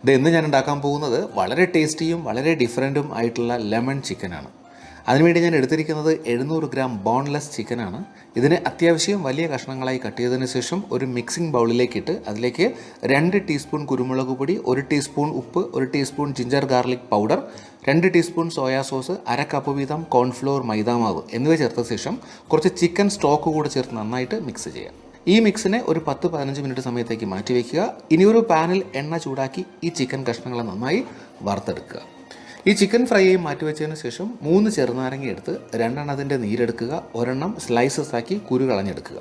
ഇത് ഇന്ന് ഞാൻ ഉണ്ടാക്കാൻ പോകുന്നത് വളരെ ടേസ്റ്റിയും വളരെ ഡിഫറൻറ്റും ആയിട്ടുള്ള ലെമൺ ചിക്കനാണ്. അതിനുവേണ്ടി ഞാൻ എടുത്തിരിക്കുന്നത് 700 ഗ്രാം ബോൺലെസ് ചിക്കനാണ്. ഇതിനെ അത്യാവശ്യം വലിയ കഷ്ണങ്ങളായി കട്ട് ചെയ്തതിന് ശേഷം ഒരു മിക്സിംഗ് ബൗളിലേക്കിട്ട് അതിലേക്ക് 2 ടീസ്പൂൺ കുരുമുളക് പൊടി, 1 ടീസ്പൂൺ ഉപ്പ്, 1 teaspoon ginger garlic powder, 2 teaspoon soya sauce, 1/2 cup വീതം കോൺഫ്ലോർ മൈദാമാവ് എന്നിവ ചേർത്ത ശേഷം കുറച്ച് ചിക്കൻ സ്റ്റോക്ക് കൂടെ ചേർത്ത് നന്നായിട്ട് മിക്സ് ചെയ്യാം. ഈ മിക്സിനെ ഒരു 10-15 മിനിറ്റ് സമയത്തേക്ക് മാറ്റി വയ്ക്കുക. ഇനി ഒരു പാനിൽ എണ്ണ ചൂടാക്കി ഈ ചിക്കൻ കഷ്ണങ്ങൾ നന്നായി വറുത്തെടുക്കുക. ഈ ചിക്കൻ ഫ്രൈയെ മാറ്റി വെച്ചതിന് ശേഷം 3 ചെറുനാരങ്ങ എടുത്ത് 2 അതിൻ്റെ നീരെടുക്കുക, 1 സ്ലൈസസ് ആക്കി കുരു കളഞ്ഞെടുക്കുക.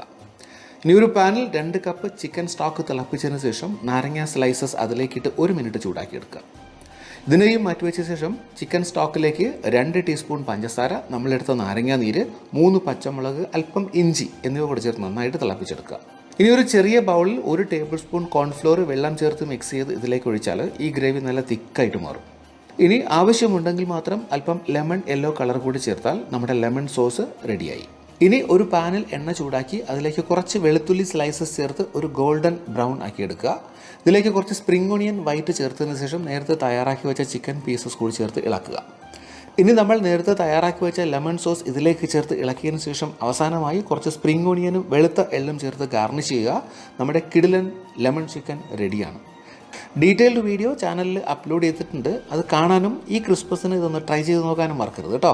ഇനി ഒരു പാനിൽ 2 കപ്പ് ചിക്കൻ സ്റ്റോക്ക് തിളപ്പിച്ചതിന് ശേഷം നാരങ്ങ സ്ലൈസസ് അതിലേക്കിട്ട് 1 മിനിറ്റ് ചൂടാക്കിയെടുക്കുക. ഇതിനെയും മാറ്റിവെച്ച ശേഷം ചിക്കൻ സ്റ്റോക്കിലേക്ക് 2 ടീസ്പൂൺ പഞ്ചസാര, നമ്മളെടുത്ത നാരങ്ങാ നീര്, 3 പച്ചമുളക്, അല്പം ഇഞ്ചി എന്നിവ കൂടെ ചേർത്ത് നന്നായിട്ട് തിളപ്പിച്ചെടുക്കുക. ഇനി ഒരു ചെറിയ ബൗളിൽ 1 ടേബിൾ സ്പൂൺ കോൺഫ്ലോർ വെള്ളം ചേർത്ത് മിക്സ് ചെയ്ത് ഇതിലേക്ക് ഒഴിച്ചാൽ ഈ ഗ്രേവി നല്ല തിക്കായിട്ട് മാറും. ഇനി ആവശ്യമുണ്ടെങ്കിൽ മാത്രം അല്പം ലെമൺ യെല്ലോ കളർ കൂടി ചേർത്താൽ നമ്മുടെ ലെമൺ സോസ് റെഡിയായി. ഇനി ഒരു പാനിൽ എണ്ണ ചൂടാക്കി അതിലേക്ക് കുറച്ച് വെളുത്തുള്ളി സ്ലൈസസ് ചേർത്ത് ഒരു ഗോൾഡൻ ബ്രൗൺ ആക്കി എടുക്കുക. ഇതിലേക്ക് കുറച്ച് സ്പ്രിംഗ് ഓണിയൻ വൈറ്റ് ചേർത്തതിന് ശേഷം നേരത്തെ തയ്യാറാക്കി വെച്ച ചിക്കൻ പീസസ് കൂടി ചേർത്ത് ഇളക്കുക. ഇനി നമ്മൾ നേരത്തെ തയ്യാറാക്കി വെച്ച ലെമൺ സോസ് ഇതിലേക്ക് ചേർത്ത് ഇളക്കിയതിന് ശേഷം അവസാനമായി കുറച്ച് സ്പ്രിംഗ് ഓണിയനും വെളുത്ത എള്ളും ചേർത്ത് ഗാർണിഷ് ചെയ്യുക. നമ്മുടെ കിടിലൻ ലെമൺ ചിക്കൻ റെഡിയാണ്. ഡീറ്റെയിൽഡ് വീഡിയോ ചാനലിൽ അപ്ലോഡ് ചെയ്തിട്ടുണ്ട്. അത് കാണാനും ഈ ക്രിസ്മസിന് ഇതൊന്ന് ട്രൈ ചെയ്ത് നോക്കാനും മറക്കരുത് കേട്ടോ.